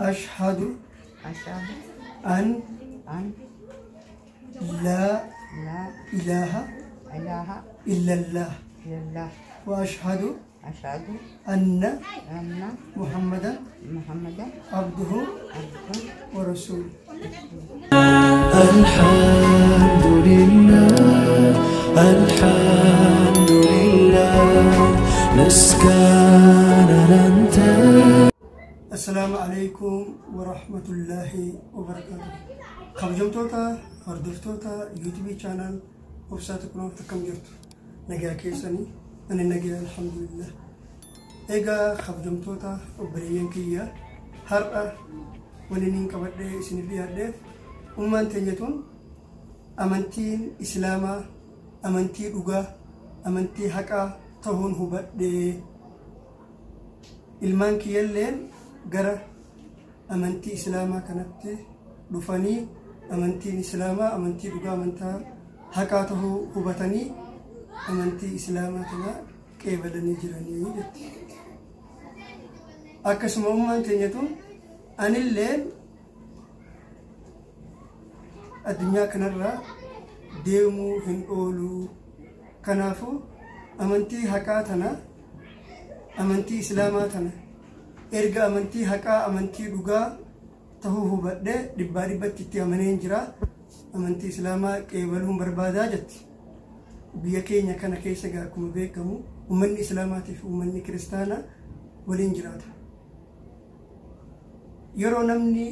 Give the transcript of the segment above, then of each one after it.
أشهد أشهد أن أن لا لا إله إله إلا الله إلا الله وأشهد أشهد أن أن محمدا محمدا عبده عبده ورسوله. الحمد لله الحمد لله نسكن أنت. السلام عليكم ورحمة الله وبركاته. خبجمتوتا هردفتوتا يوتيوب channel وبساتكم أكم جرتو نجا كيسني أنا نجا الحمد لله. إيجا خبجمتوتا وبريان كيا هرأ ولنين كبرد سنبي هردف أمان تنجتون أمانتين إسلاما أمانتي رجا أمانتي حكا تهون هبد ilmaan kiyyalleen gara amantii islaamaa kanatti dhufanii amantiin islaamaa amantii dhugaa amantaa haqaa tahuu hubatanii amantii islaamaa kana qeebalanii jiranii jetti. Akkasuma ummaan teenyatuun anilleen addunyaa kanarraa deemuu hin oolu. Kanaafuu amantii haqaa tana amantii islaamaa tana erga amantii haqaa amantii dhugaa tahuu hubadhe dhibbaa dhibbatti itti amaneen jira. Amantii islaamaa qeebaluun barbaadaa jetti. Biyya keenya kana keessa akkuma beekamu ummanni islaamaatii fi ummanni kiristaanaa waliin jiraata. Yeroo namni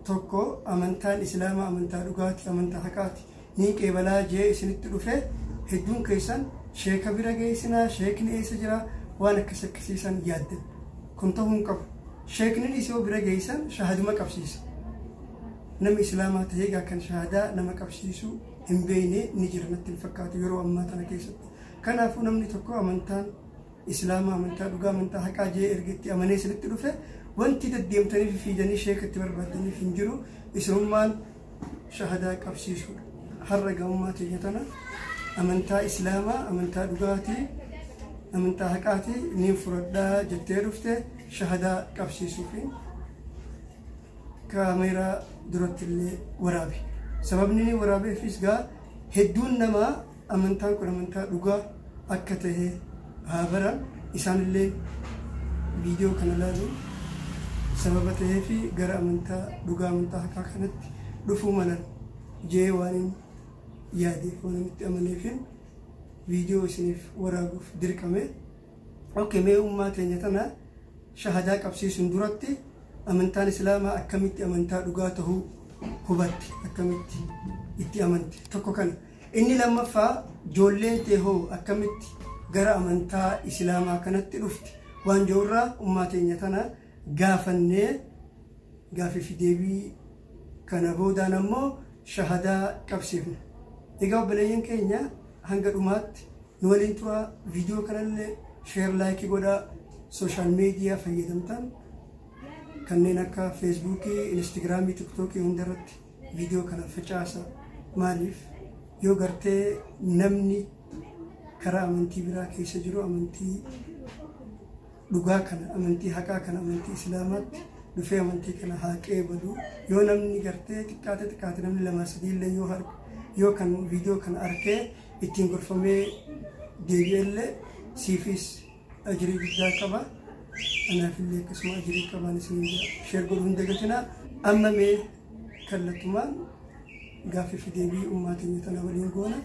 tokko amantaan islaamaa amantaa dhugaati amantaa haqaati ni qeebalaa jee isinitti dhufe hedduun keessan sheeka bira geessinaa sheekni eessa jira waan akkasiisan yaaddan kun ta'uu hin qabu. Sheekni isoo bira geessan shahaduma qabsiisa. Namni islaamaa ta'ee kan shahadaa nama qabsiisu hin beekne ni jira natti hin fakkaatu yeroo ammaa tana keessatti. Kanaafuu namni tokko amantaan islaamaa amantaa dhugaa amantaa haqaa jee ergitti amanee isinitti dhufe wanti deddeemtanii fi fiidanii sheekatti barbaadaniif hin jiru. Islummaan shahadaa qabsiisu har'a gamummaa teenya tana amantaa islaamaa amantaa dhugaatii amantaa haqaatii ni furadhaa jettee dhufte shahadaa qabsiisuufi kaameeraa duratti illee waraabe. Sababni ni waraabeefis gaa hedduun namaa amantaan kun amantaa dhugaa akka ta'e haa baran isaanillee viidiyoo kana ilaalu sababa ta'eefi gara amantaa dhugaa amantaa haqaa kanatti dhufuu malan jee waan yaadeef waan itti amaneefin viidiyoo isiniif waraabuuf dirqame. Okay, mee ummaa teenya tana shahadaa qabsiisuun duratti amantaan islaamaa akkamitti amantaa dhugaa tahuu hubatti akkamitti itti amante tokko kana. Inni lammaffaa ijoolleen teehoo akkamitti gara amantaa islaamaa kanatti dhufti waan joorraa ummaa teenya tana gaafannee gaafii fi deebii kana boodaan ammoo shahadaa qabsiifne. Egaa obboleeyyan keenya hanga dhumaatti nu waliin tura. Viidiyoo kanallee share like godha. Social media fayyadamtan kanneen akka Facebookii, Instagramii, TikTokii hundarratti viidiyoo kana facaasa. Maaliif yoo gartee namni karaa amantii biraa keessa jiru amantii dhugaa kana amantii haqaa kana amantii islaamaatti dhufee amantii kana haa qeebalu. Yoo namni gartee xiqqaate namni lama sadii illee yoo kan viidiyoo kana arkee ittiin gorfamee deebi'ellee siifis ajrii guddaa qaba. Anaafillee akkasuma ajrii qabaan isin sheer godhuu hin dagatinaa. Amma mee kallattumaan gaafii fi deebii ummaa teenya tana waliin goona.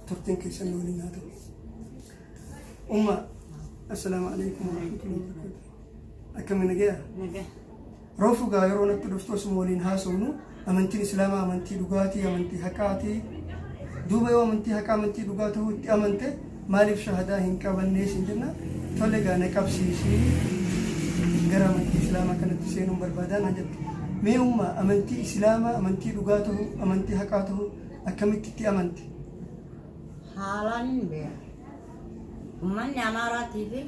Turtiin keessan waliin haa ta'u. Umma assalaamu alaykum wa rahmatullahi wa barakatuh. Akkami nagaya? Roofu gaa yeroo natti dhuftu asuma waliin haasofnu amantiin islaamaa amantii dhugaatii amantii haqaatii. Duuba yoo amantii haqaa amantii dhugaa ta'uu itti amante maaliif shahadaa hin qabannee sin jenna. Tole gaa na qabsiisii gara amantii islaamaa kanatti seenuun barbaadaan haa jettu. Mee umma amantii islaamaa amantii dhugaa ta'uu amantii haqaa ta'uu akkamitti itti amante? haalaan hin beeku. Ummanni Amaaraatii fi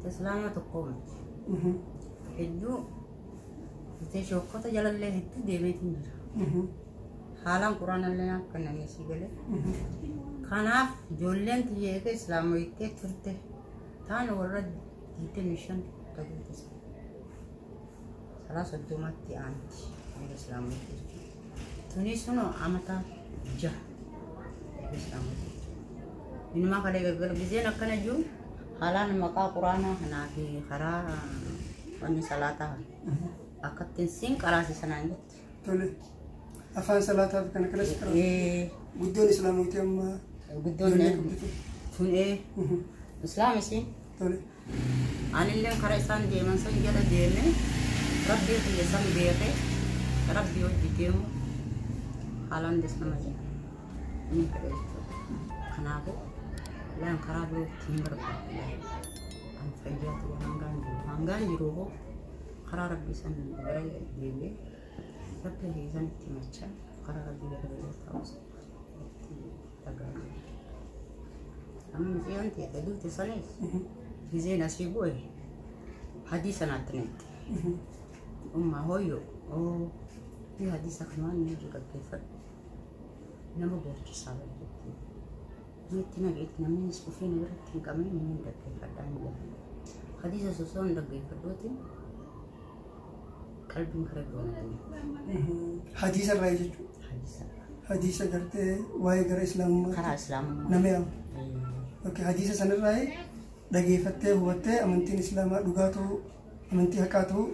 Islaamaa tokko miti. Hedduu bitee shokkota jalallee hedduu deemeetiin jira. Haalaan quraanallee akka namni si galee. Kanaaf ijoolleen xiyyeeka islaamoyittee turte taan warra 25 ta'uu خلاص الدوماتي أنتي الإسلام تونسونو أمتا جه الإسلام إنما كده بيجينا كنا جو حالان مكا قرانا هنا في خرا وني صلاتها أكتن سين كراسي سنانجت تولي أفان صلاتها كنا كلاس كرا بدون إسلام وتيم بدون تون إيه إسلام سين تولي أنا اللي كراسان دي من سنجرة دينه ربي في يسام ديره ربي يوديهم حالان دسنا مجا إني كده خنابو لان كرابو تيمبر أن فجأة هانغان جروه قرار ربي سن بري ديبي ربي هي سن تيمتشا قرار ربي بري تاوس تجارب أمي زين تيجي تسالس زين أسيبوه حديثنا تنت هويو أو في حديث كمان نيجي كيف نمو بيرجع سابق نتنا جيتنا من سكوفين ورتين كمان من دكتور فدان حديث سوسون دقي فدوتي قلبي خربونا حديث الرئيس حديث قرته واي قر إسلام خرا إسلام نميام أوكي حديث سنة الرئيس دقي فتة هوته أمنتين إسلام لغاته أمنتي حكاته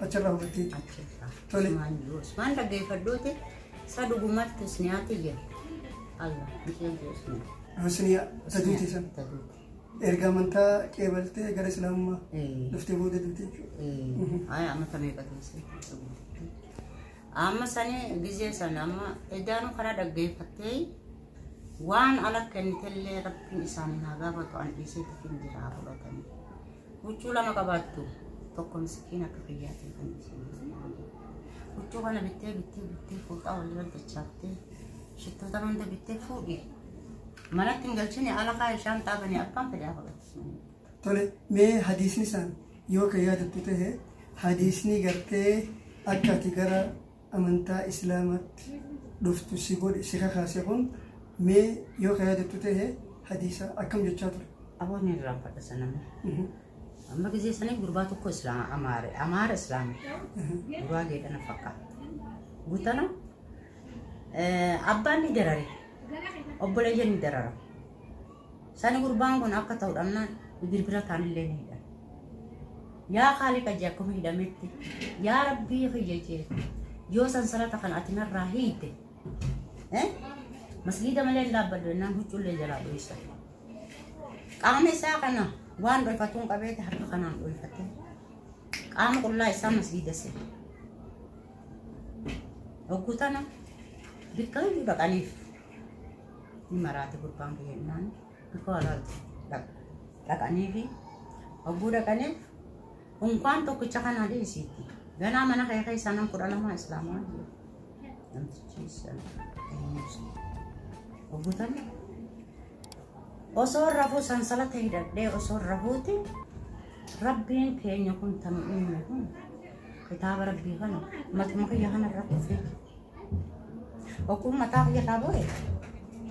أشرة هوته تولي مان دقي فدوتي سادو قمر تسنياتي جه الله بيجي جوسني حسنية تدوتي سن إرجع منتا كيبلتي قر إسلام لفتي بود دوتي هاي أما تمي بتنسي أما سنة جزء سنة أما إدانو خلا دقي فتي وان على كنت اللي رب إنسان هذا فتوان إيسي تفين جراه بتاني وشولا ما كبرتو تكون سكينة كفياتي كنيسي وشو أنا بتي فوق أول رد تشافتي شتو تمام ده بتي فوقي mana tinggal sini ala kaya shan tabani apa pada apa tole me hadis ni san yo kaya datute hai hadis ni garte akka tigara amanta islamat duftu sigod sika khase kun me yo kaya datute hai hadisa akam jachat awon ni ram pada sana amma gizi sana gurbatu ko islam amare islam gurwa ge dana fakka gutana abba ni derare Obboleh jadi darah. Sana gurbang pun aku tahu damna berbeda kan leni dah. Ya kali kerja aku hidup mati. Ya Rabbi kerja. Yo sansara takkan atina rahit. Masjid malah labar dengan hucul le jalan bisa. Kami sakana wan berfatung kabeh harus kanan berfatung. Kami kulla Islam masjid sih. Aku tanah. Bikal juga kanif. Marati gurbang Vietnam, because like anivi, or Buddha Canif, quanto Kuchakana de city. Then I'm an Akai Sanam Kuralama Islam. And she's Obutan. Also, Rafu San Salate that day, also Rahuti, Rabbin Kenya Kuntam in my home. Kitaba Bihana, Matmakayana Rakufi. Okumata Yataboy.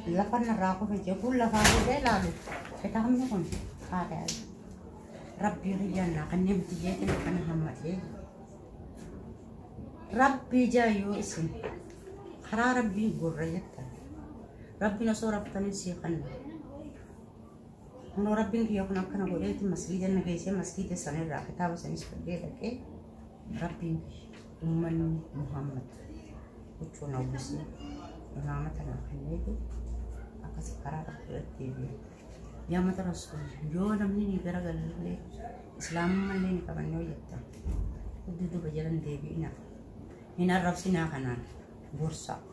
Lapan naraku kerja pula kalau dia lalu kita kami pun ada Rabbi rijana kan yang tiga itu kan hamad dia Rabbi jayu isin hara Rabbi gurrayata Rabbi nasorab tanin sikan Ano Rabbi kiyo kena kena boleh itu masjid yang negeri masjid sana rak kita bahasa ini seperti itu Rabbi umat Muhammad itu nabi nama tanah itu sekarang TV yang terus jo namanya ni beragal le Islam mana ni kapan yo yatta itu berjalan TV ina Arab sina kanan bursa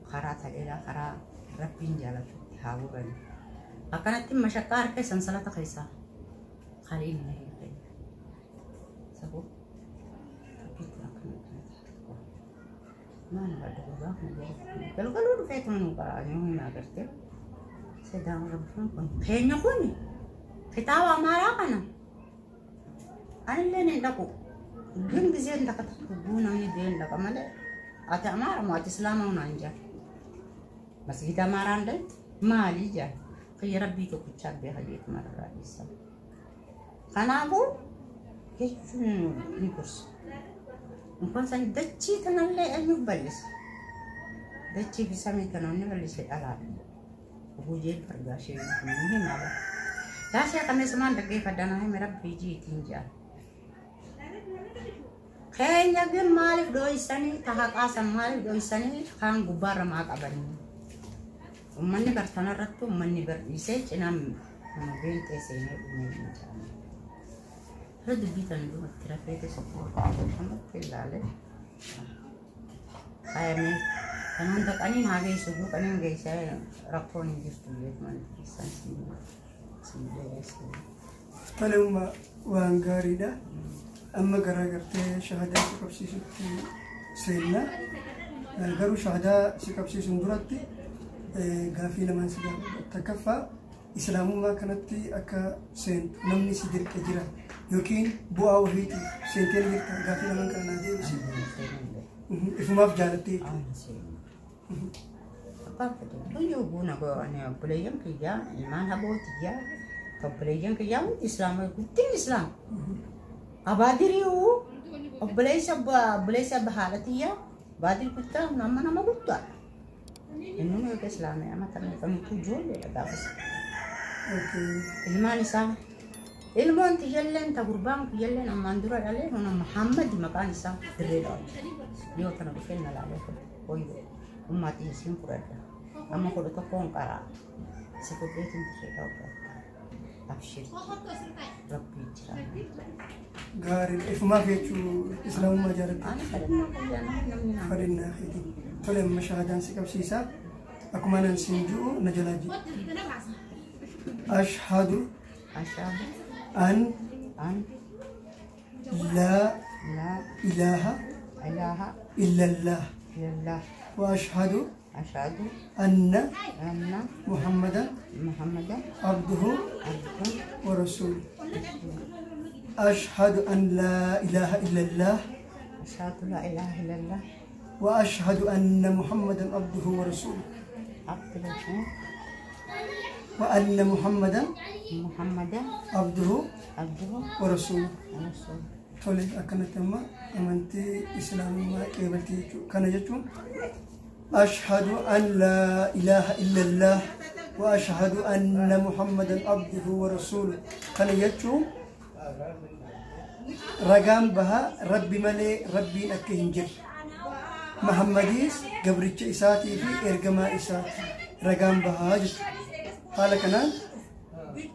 kara tadela kara Rabbin jalan haburan akan tim masyakar ke sansalat kaisa kali ini sabu mana ada berubah kalau udah kayak teman yang ngerti sedang rebun pun kayaknya pun kita marah kan aneh nih daku geng bisa ndak kata hubungan ini dia ndak kamale ata marah mau Islam mau nanja masih kita marah deh mali aja kayak Rabbi tuh kucat dia hadit marah Isa karena aku ini kurs Mungkin saya deci tenang le ayu balis. Deci bisa tenangnya balis alat. Bujil pergasi mungkin apa. Dah saya kami semua degi kadang merah biji tinja. Kayaknya dia malik doi sani tahak asam malik doi sani kang gubar mak abani. Ummanni bertanah ratu ummanni berisai cenam nama binte sini ummanni. Radu bitan dulu terapete sepuluh sama pelale. Ayamnya kanan tak anin hagi subuh kanin gay saya rakon gitu lihat mana pisan sini. Taluma wangarida. أما قرأت شهادة سكبسي سينا قروا شهادة سكبسي سندرتي قافينا من سجى تكفى إسلام ما كانت أكا سين نمني سدير كجرا يمكن بوا وهيتي سنتين غير قافينا من كان هذا بس إفما في جالتي apa itu guna ko ane pelayan kerja iman habot ya to pelayan kerja Islam kuting Islam abadiriu belesa bahalatiya badir kutta nama gutta inu me ke Islam ya mata me kamu tujuh le dabas ilman isa ilman tijallen tagurbang tijallen amandura ale hona Muhammad makan isa direlo yo tan bikin nala le ko ummati sim purada amma ko to kon kara seperti itu kita abshir rabbi jira قارن إفما فيتشو إسلام ما جرت فرنا خيدي فلما مشاهدان سكب سيسا أكمانا سنجو نجلاجي أشهد أن لا إله إلا الله وأشهد أن محمدا عبده ورسوله أشهد أن لا إله إلا الله وأشهد أن محمدا عبده ورسوله وأن محمدا عبده ورسوله تولي أكنت ما أمنتي إسلام ما قبلتي كان يجون أشهد أن لا إله إلا الله وأشهد أن محمدا عبده ورسوله كان يجون رقام بها ربي ملي ربي أكهنجر محمديس قبرتش إساتي في إرقما إسات رقام بها جت حالا كنان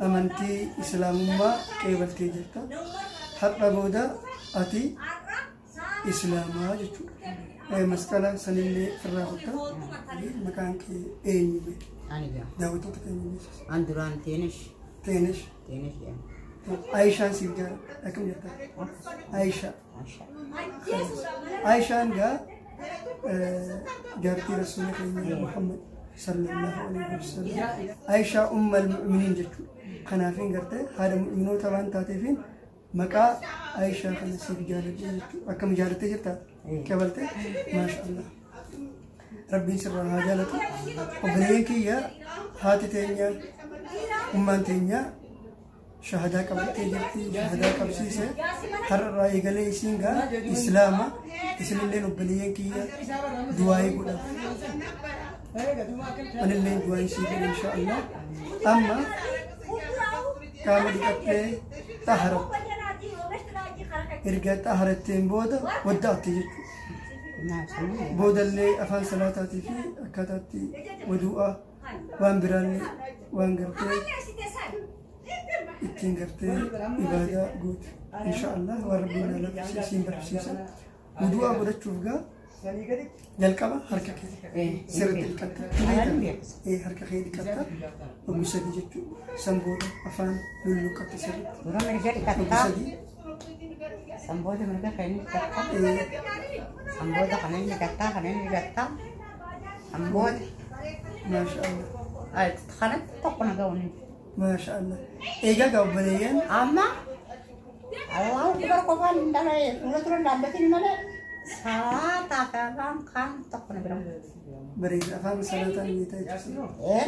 أمنتي إسلام ما قبلتي جرتا حتى بودا أتي إسلام ما جت مسكالة سنيني فراغتا مكان كي إيني بي داوتو تكيني Anduran tenis ya. عايشة سيبجا أكمل يتا عايشة نجا جارتي رسولك محمد صلى الله عليه وسلم عايشة أم المؤمنين جتو خنافين قرتي هذا مؤمنو طبعا تاتيفين مكا عايشة خنا سيبجا جتو أكمل جارتي جتا كبلتي ما شاء الله ربي سرها جالتو وبنيكي يا هاتي تينيا أمان تينيا شهادة قبلتي جرتي شهادة قبسيسة هر رأي قلي سينغا إسلاما إسلام اللي نبليين كي دعائي قولا من اللي دعائي سيكون إن شاء الله أما كامل كتة تهرب إرجع تهرب تيمبودا ودعتي جت بودا اللي أفعل صلاتاتي في أكاداتي ودعاء وان براني وان قرتي إتين قرتي إبادة قوت إن شاء الله وربنا لك سيسين برسيسا ودعاء بودا تشوفها يلقبا حركة كذي سرت الكتة إيه حركة كذي كتة ومسدي جتو سامبودا أفان لولو كتة سرت Orang mereka dikata Samboda mereka kayaknya dikata Samboda kanan dikata Samboda ما شاء الله kanan tak pernah gaun ما شاء الله إيه جا بليان ama Allah kita kokan dari turun dapetin mana salah takaran kan tak pernah berang بريد أفهم صلاة النيتة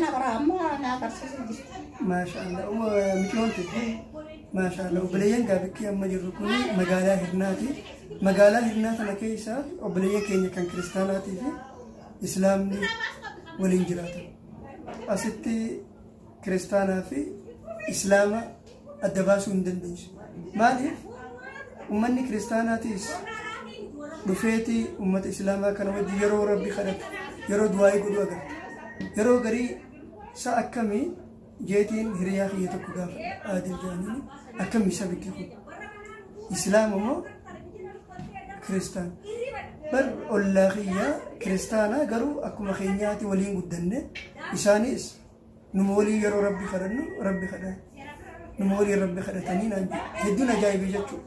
nak ramah nak karsis ما شاء الله ومثلون ما شاء الله وبليان قابك يا مجركوني مقالة هرناتي magaalaa hirnaa tana keessa obboleeyyan keenya kan kiristaanaatii fi islaamni waliin jiraatan. Asitti kiristaanaa fi islaama adda baasuu hin dandeessu. Maaliif ummanni kiristaanaatiis dhufeeti ummata islaamaa kana wajji yeroo rabbi kadhatu yeroo du'aa'ii godhu agarta. Yeroo garii sa akkamii jeetiin hiriyaa kiyya tokko gaafa aadil jaaniin akkamii isa biqilchu islaama moo kiristaan bar ollaa kiyya kiristaanaa garuu akkuma keenyaati waliin guddanne isaanis numa walii yeroo rabbi kadhannu rabbi kadhaa numa walii rabbi kadhatanii naan hedduun ajaa'ibii jechuudha.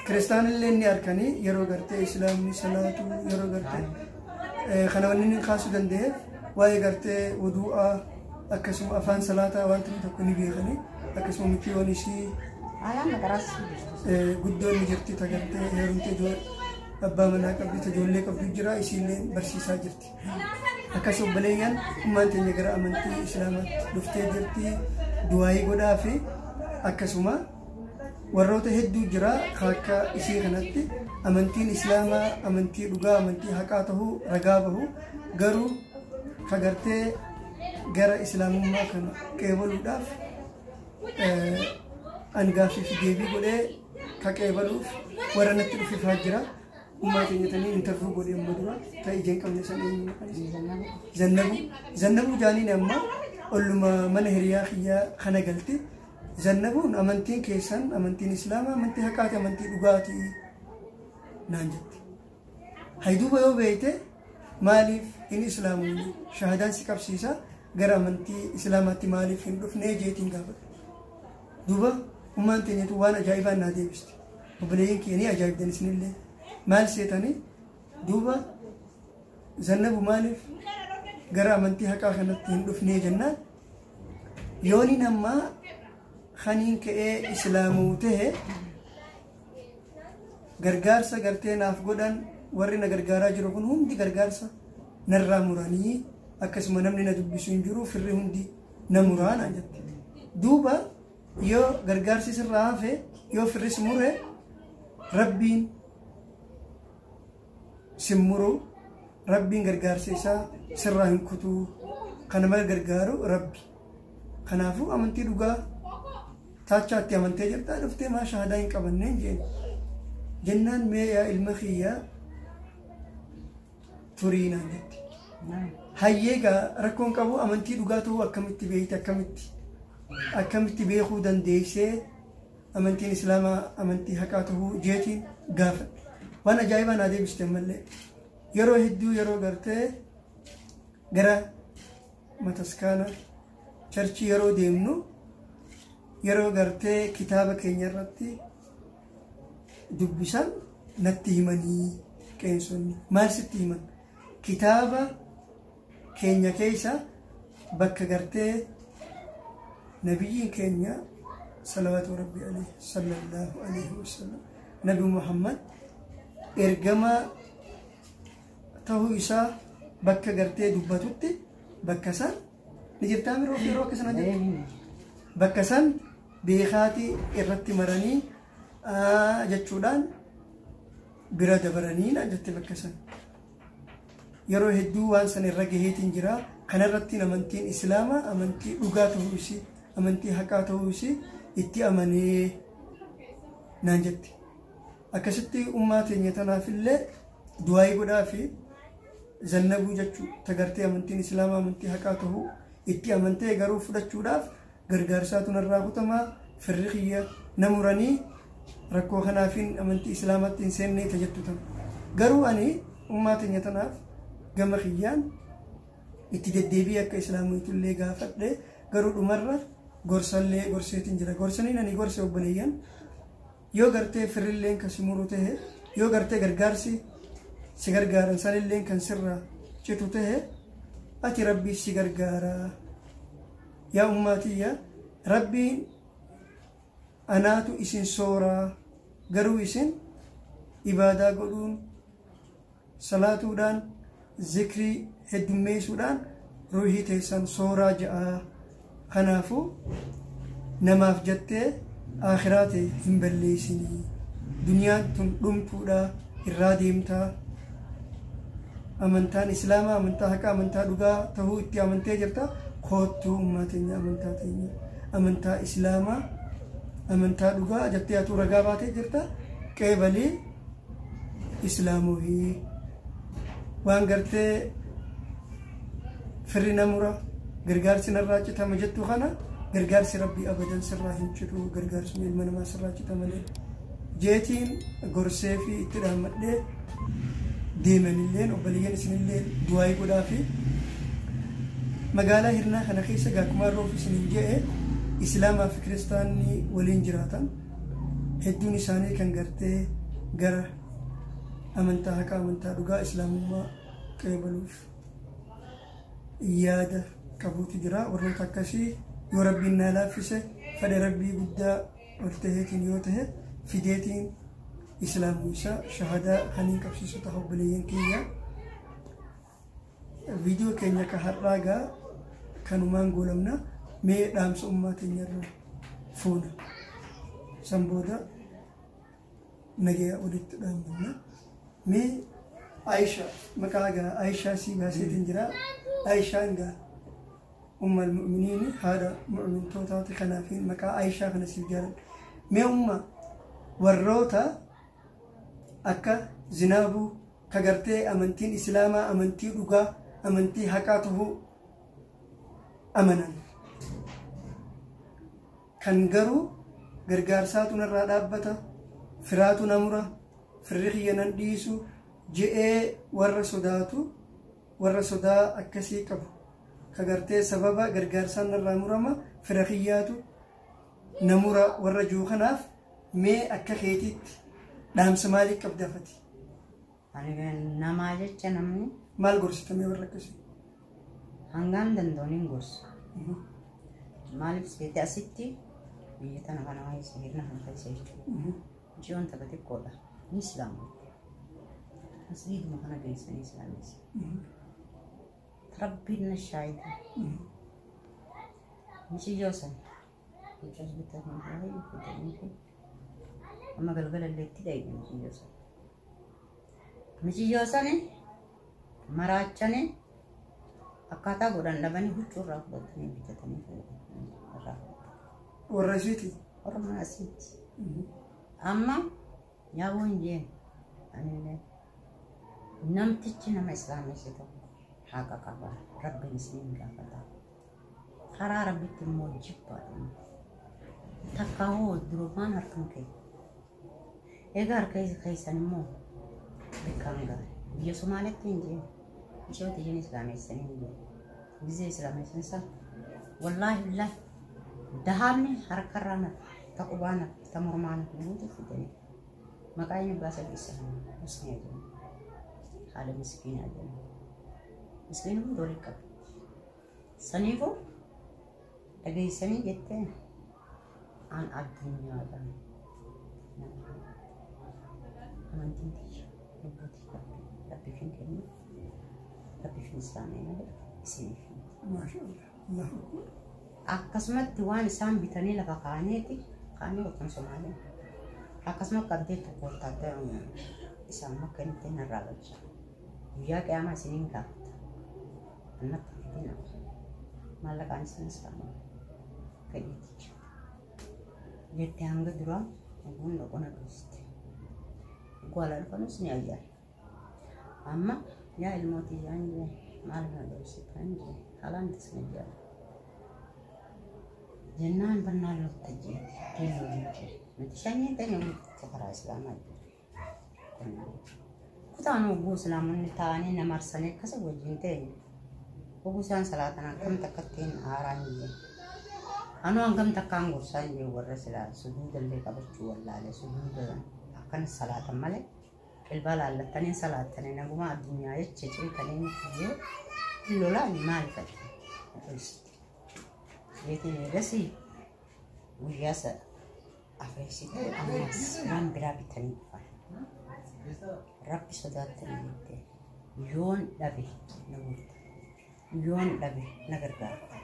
Kiristaan illee ni arkanii yeroo gartee islaamni salaatu yeroo gartee kana wanni ni kaasuu danda'eef waa'ee gartee wudu'aa akkasuma afaan salaataa wanti tokko ni beekanii akkasuma mitiiwwan ishii guddoon ni jirti tagartee heerumtee abbaa manaa qabdi ijoollee qabdu jira isiillee barsiisaa jirti. Akkasuma obboleeyyan ummaan teenya gara amantii islaamaatti dhuftee jirti du'aa'ii godhaa fi akkasuma warroota hedduu jira akka ishee kanatti amantiin islaamaa amantii dhugaa amantii haqaa tahuu ragaa bahu garuu kagartee gara islaamummaa kana qeebaluudhaaf angaaffii fi deebii godhee ka qeebaluuf warra natti dhufifaa jira. Ummaa keenyatanii intervuu godhee amma dura ta'e ijeen qabne san Zannabu jaaniin amma olluma mana hiriyaa kiyyaa kana galti. Zannabuun amantiin keessan amantiin islaamaa amantii haqaati amantii dhugaatii naan jetti. Hayduuba yoo beeyte maaliif inni islaamuun shahadaan si qabsiisa gara amantii islaamaatti maaliif hin dhufnee jeetiin gaafate. Duuba ummaan teenyatu waan ajaa'ibaan naa deebiste. Obboleeyyan keenii ajaa'ibdan isinillee maal seetanii duuba Zannabu maaliif gara amantii haqaa kanatti hin dhufnee jennaan yooni nammaa khaniin ka'ee islaamuu ta'e gargaarsa gartee naaf godhan warri na gargaaraa jiru kun hundi gargaarsa narraa muranii akkasuma namni na dubbisu hin jiru firri hundi na muraana jette. Duuba yoo gargaarsi sirraa hafe yoo firris mure rabbiin simmuru rabbiin gargaarsa isaa sirraa hin kutuu kana mal gargaaru rabbi. Kanaafuu amantii dhugaa taachaatti amantee jirtaa dhuftee maa shahadaa hin qabanneen jennaan mee yaa ilma kiyyaa turiinaan jetti. Hayyeegaa rakkoon qabu amantii dhugaa ta'uu akkamitti beekte akkamitti beekuu dandeessee amantiin islaamaa amantii haqaa ta'uu jeetiin gaafadhe. Waan ajaa'ibaa naa deebiste mallee yeroo hedduu yeroo gartee gara mataskaana charchii yeroo deemnu yeroo gartee kitaaba keenya irratti dubbisan natti himanii qeensonni maal sitti himan kitaaba keenya keessa bakka gartee nabiyyiin keenya salawaatu rabbi alayhi sallallahu alayhi wasallam nabi Muhammad ergama tahuu isaa bakka gartee dubbatutti bakka san ni jirtaa miroo yeroo akkasana jedhu bakka san beekaati irratti maranii jechuudhaan bira dabaranii jette bakka san yeroo hedduu waan san irra gaheetiin jira. Kanarratti amantiin islaamaa amantii dhugaa ta'uu isii amantii haqaa ta'uu isii itti amanee naan jette. Akkasitti ummaa teenya tanaafillee du'aa'ii godhaa fi Zannabuu jechuu tagartee amantiin islaamaa amantii haqaa ta'uu itti amantee garuu fudhachuudhaaf gargaarsaatu narraa kutamaa firri kiyya namuranii rakkoo kanaafiin amantii islaamaatti hin seennee tajettu tan garuu ani ummaa teenya tanaaf gama kiyyaan itti deddeebii akka islaamuutullee gaafadhe garuu dhumarra gorsallee gorseetiin jira. Gorsaniin ani gorse obboleeyyan yoo gartee firrilleen kan si muru ta'e yoo gartee gargaarsi si gargaaran sanilleen kan sirraa citu ta'e ati rabbii si gargaara yaa ummaatiyya rabbiin anaatu isin sooraa garuu isin ibaadaa godhuun salaatuudhaan zikrii heddummeessuudhaan ruuhii teessan sooraa ja'a. Kanaafuu namaaf jettee akhiraate hin balleessinii duniyaan tun dhumtuudha irraa deemtaa amantaan islaamaa amantaa haqaa amantaa dhugaa tahuu itti amantee jirta koottuu ummaa teenya amantaa teenya amantaa islaamaa amantaa dhugaa jettee atu ragaa baatee jirta qeebalii islaamuhi waan gartee firri namura gargaarsi narraa citama jettu kana gargaarsi rabbii abadan sirraa hin citu gargaarsi ilma namaa sirraa cita malee jeetiin gorsee fi itti dhaammadhee deemanilleen obboleeyyan isinillee du'aayii godhaa fi magaalaa hirnaa kana keessa gaakkumaa roof isinin jedhe islaamaa fi kiristaanni waliin jiraatan hedduun isaanii kan gartee gara amantaa haqaa amantaa dhugaa islaamummaa qeebaluuf yaada qabuutu jira warroota akkasii yoo rabbiin naa laaffise fedha rabbii guddaa ol taheetiin yoo tahe fideetiin islaamu isa shahadaa haniin qabsiisu ta'a obboleeyyan keenya viidiyoo keenya ka har'aagaa kanumaan goolamna mee dhaamsa ummaa teenyarra fuuna san booda nagaya walitti dhaammanna mee Aisha maqaa gaa Aisha si baaseetiin jira Aishaan gaa umma almu'miniin haadha mu'mintootaati kanaafiin maqaa Aishaa kana siif jaaladha mee umma warroota akka zinaabuu ka gartee amantiin islaamaa amantii dhugaa amantii haqaa tahuu amanan kan garuu gargaarsaatu narraa dhaabbata firaatu namura firri kiyya nan dhiisu je'ee warra sodaatu warra sodaa akkasii qabu ka gartee sababa gargaarsaan narraa murama fira kiyyaatu namura warra juu kanaaf mee akka keetiitti dhaamsa maalii qabdaafati ani namaa jecha namni maal gorsitamee warra akkasii hangaan danda'uun gorsa maaliif seete asitti biyya tana kana waa'ee sirna kan keessa jechuudha ji'oon tapha xiqqoodha ni islaamu asliiduma kana geessanii islaamessa rabbiin na shaayida mishiyoo san jechuus bitatan baay'ee fudhatanii kun amma galgala illeetti dha'iidha mishiyoo sani maraachanii akkaataa godhan dhabanii huccuu irraa fudhatanii bitatanii irraa warra isiiti warra mana asiiti amma yaaboon jeen anillee namtichi nama islaamesse tokko haqa qaba rabbiin isiniin gaafata karaa rabbitti immoo jibbaadha takka hoo durumaan harkan kee egaa harka keessan immoo bikkaan gaari biyya Somaaliyaatti hin jeen ishooti jeen islaamessanii hin jeen ጊዜ ስለማይሰንሳ ወላሂ ቢላሂ ደሃምኒ ሀረከራና ተቁባና ተሞርማና ነው ተፈደኝ መቃይን ባሰብስ መስኔ ያለው አለ ምስኪን ያለው ምስኪኑ ዶሪካ ሰኒፎ አገይ ሰኒ የተ አን አዱኛ አዳን አማንቲን ልቦት ረቢፊን ከኒ ረቢፊን ኢስላሚና akkasumatti waan isaan bitanii lafa kaa'aniiti kaa'anii otoo Somaaliin akkasuma qabdee tokko taatee isaan makka inni ta'in irraa galcha guyyaa qiyaamaa isiniin gaafata annatti fitina maallaqaan isin islaamu fedhiiti jettee hanga duraa naguun dhaqona duuste gwala dhufanus ni ayyaal amma yaa ilmooti yaani maal na duuste kan halaan tisnajaa jennaan bannaan lottajee teelloo jechuudha nuti shanyii ta'e nuti karaa islaamaa jiru kutaan oguu islaamonni ta'anii nama arsanii akkasa wajjin ta'e oguu isaan salaatan akkam takkattiin haaraan jee anuu hangam takkaan gorsaan jee warra silaa sujuudallee qabachuu wallaalee sujuuda akkan salaatan malee ilbaa laallattanii salaattanii naguma addunyaa jecha cimtanii jee lolaan maal fedhe Yetin rasi wiyasa afreesite ammas waan biraa bitanii dhufan rabbi sodaatanii yoon dhabe na murta yoon dhabe na gargaarta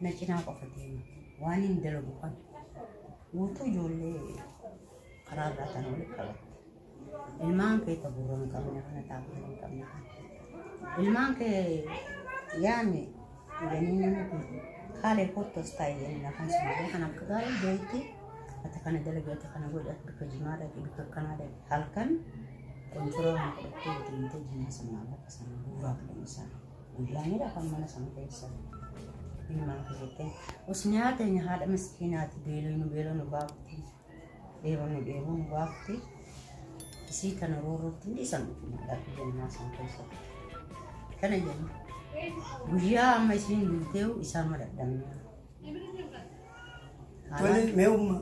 na cinaa qofa deema waan hin dalagu kan guutuu ijoollee karaa irraa tan walitti qabatte. Ilmaan kee taburra hin qabne kana taabila hin qabne kana. Ilmaan kee yaani jennaan kaalee kottos taa'ee lafan sun kan akka gaarii beekti. Ati kana dalagaa ati kana godhatu bakka jimaa dhaqee bakka kanaa dhaqee halkan kontiroo kan fudhattee deemtee jimaa sanaa bakka sana bu'uuraa filan isaa. Guyyaanii lafa mana sana keessa. Ilmaan kee jettee os nyaata haadha miskiinaati beeloo nu baafti. Deeboo nu baafti. Isii kana roorrootti dhiisan dhaabbii jennaa sana keessa. Kana jenna. Guyyaa amma isiin duuteewu isaan madadhamne. Tole mee umma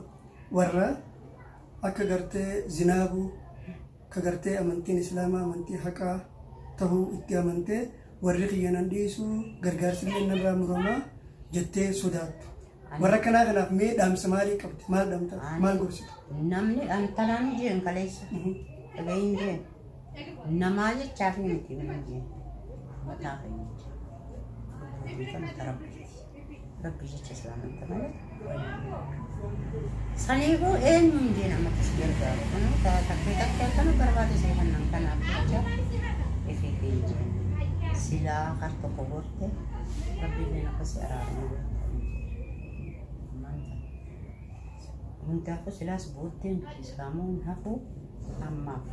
warra akka gartee zinaabu ka gartee amantiin islaamaa amantii haqaa tahuu itti amantee warri xiyyanan dhiisu gargaarsillee narraa muramaa jettee sodaattu. Warra kanaa kanaaf mee dhaamsa maalii qabdi? Maal dhaamta? Maal gorsita? Namni dhantalaan jeen kaleessa. Dhagayin jeen. Namaa jechaa fi miti mana jeen. Mataa fayyadamu. Kan tarabbiiti. Rabbi jecha islaamatti malee. Saniifuu eenyuun jeen ammatas gargaaru. Kanu takkee akkana barbaade seefannan kanaaf jecha ifii fi jeen. Silaa har tokko gorte rabbiin akkasii araaramu. Hundaafuu silaas bootteen islaamuun hafuu ammaaf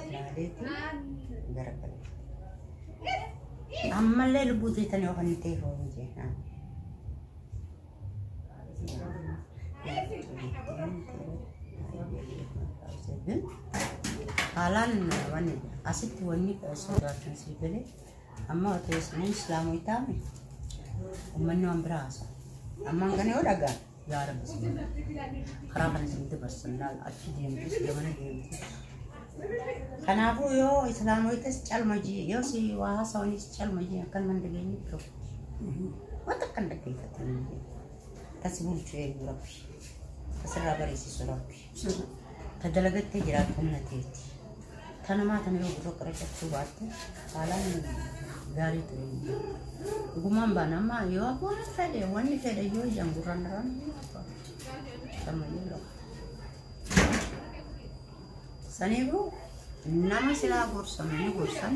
ilaaleetti garagalee. Ammallee lubbuu teessanii of hin ta'e foon jennaan. Haalaan wanni asitti wanni sodaatan sii galee amma otoo islaamu taame uummanni waan biraa haasa. Amman kan yoo dhagaan yaa rabbi sinna karaa kana sinti barsiisnaan achi deemtus gamana deemtus. Kanaafuu yoo islaamoitas calmajii yoo si waa haasawnis calmajii akkan mandageenyi qabu. Wanta akkan dhaggeeffatanii tas bulchuu eenyu rabbi tasirraa barsiisu rabbi. Ta dalagattee jiraatu humna teeti. Tanamaa tana yoo gurra qaracachuu baatte haalaan gaarii ture. Gumaan baanama yoo abbaan fedhe wanni fedhe yoo jangurran ran sama yoo saniifu nama silaa gorsan ni gorsan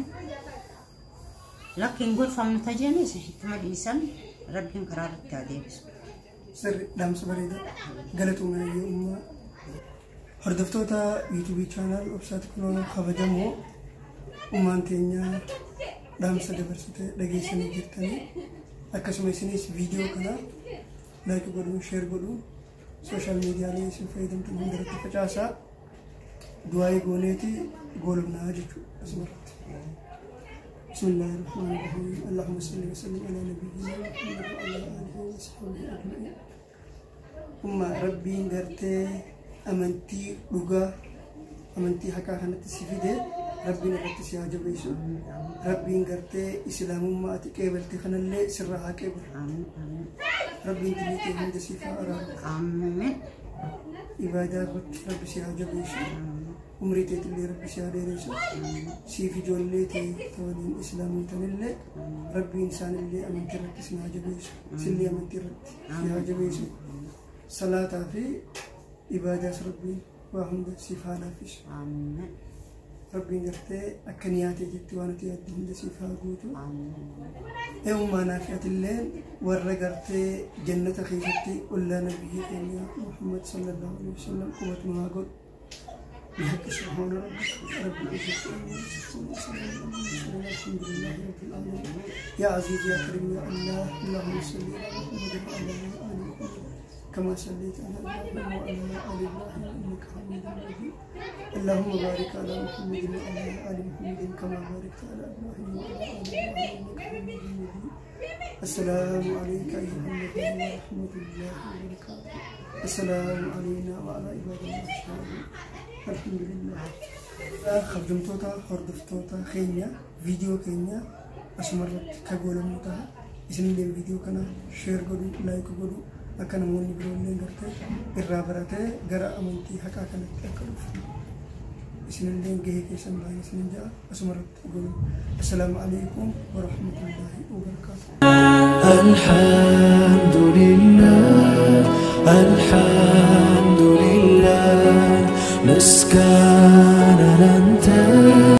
lakkiin gorfamnu tajaanis itti madiisan rabbiin karaa irratti adeemsu. Sirri dhaamsa bareedaa galatuummaa yoo ummaa hordoftoota yuutuubii chaanaal obsaati kunoo kabajamoo ummaan teenyaa dhaamsa dabarsite dhageessanii jirtanii akkasuma isinis viidiyoo kana laayik godhuun sheer godhuun sooshaal miidiyaalee isin fayyadamtan hundarratti facaasaa du'aayii gooneeti goolumnaa jechuudha asumarratti. Bismillaahi rahmaani rahiim. Allahumma salli wa sallim alaa nabiyyina Muhammad wa alaa aalihi wa sahbihi ajma'iin. Umma rabbiin gartee amantii dhugaa amantii haqaa kanatti si fide rabbiin irratti si haa jabeessu. Rabbiin gartee islaamummaa ati qeebalte kanallee sirraa haa qeebalu. Rabbiin diinii hunda siif haa araaru. Ibaadaa irratti rabbi si haa jabeessu. Umrii teetillee rabbi si haa dheeressu. Siif ijoollee ta'e waliin islaamuu tanillee rabbiin isaanillee amantii irratti si haa jabeessu. Sillee amantii irratti si haa jabeessu. Salaataa fi ibaadaas rabbiin waa hunda siif haa laaffisu. Rabbiin gartee akka niyaatee jetti waan ati yaaddu hunda siif haa guutu. Eewummaanaa fi atilleen warra gartee jannata keessatti ollaa nabiyyi keenya Muhammad sallallahu alaihi wasallam qubatuma haa godhu. بحق سبحان ربك رب العزة عما يصفون وسلام الحمد لله رب العالمين. يا عزيز يا كريم يا الله اللهم صل على محمد وعلى آل محمد كما صليت على إبراهيم وعلى آل إبراهيم إنك حميد مجيد. اللهم بارك على محمد وعلى آل محمد كما باركت على إبراهيم وعلى آل إبراهيم إنك حميد مجيد. السلام عليك أيها النبي ورحمة الله وبركاته. السلام علينا وعلى عباد الله الصالحين. الحمد لله. خدمتوتا هردفتوتا خينيا فيديو كينيا أسمرت كقولم متها اسم الفيديو كنا شير قدو لايك قدو أكنا موني برولين قرتي الرابرتي قرأ أمنتي حكا كانت أكلوف إسنين جهك إسن باي إسنين جاء أسمرت أقول السلام عليكم ورحمة الله وبركاته. الحمد لله الحمد لله مسكن أنت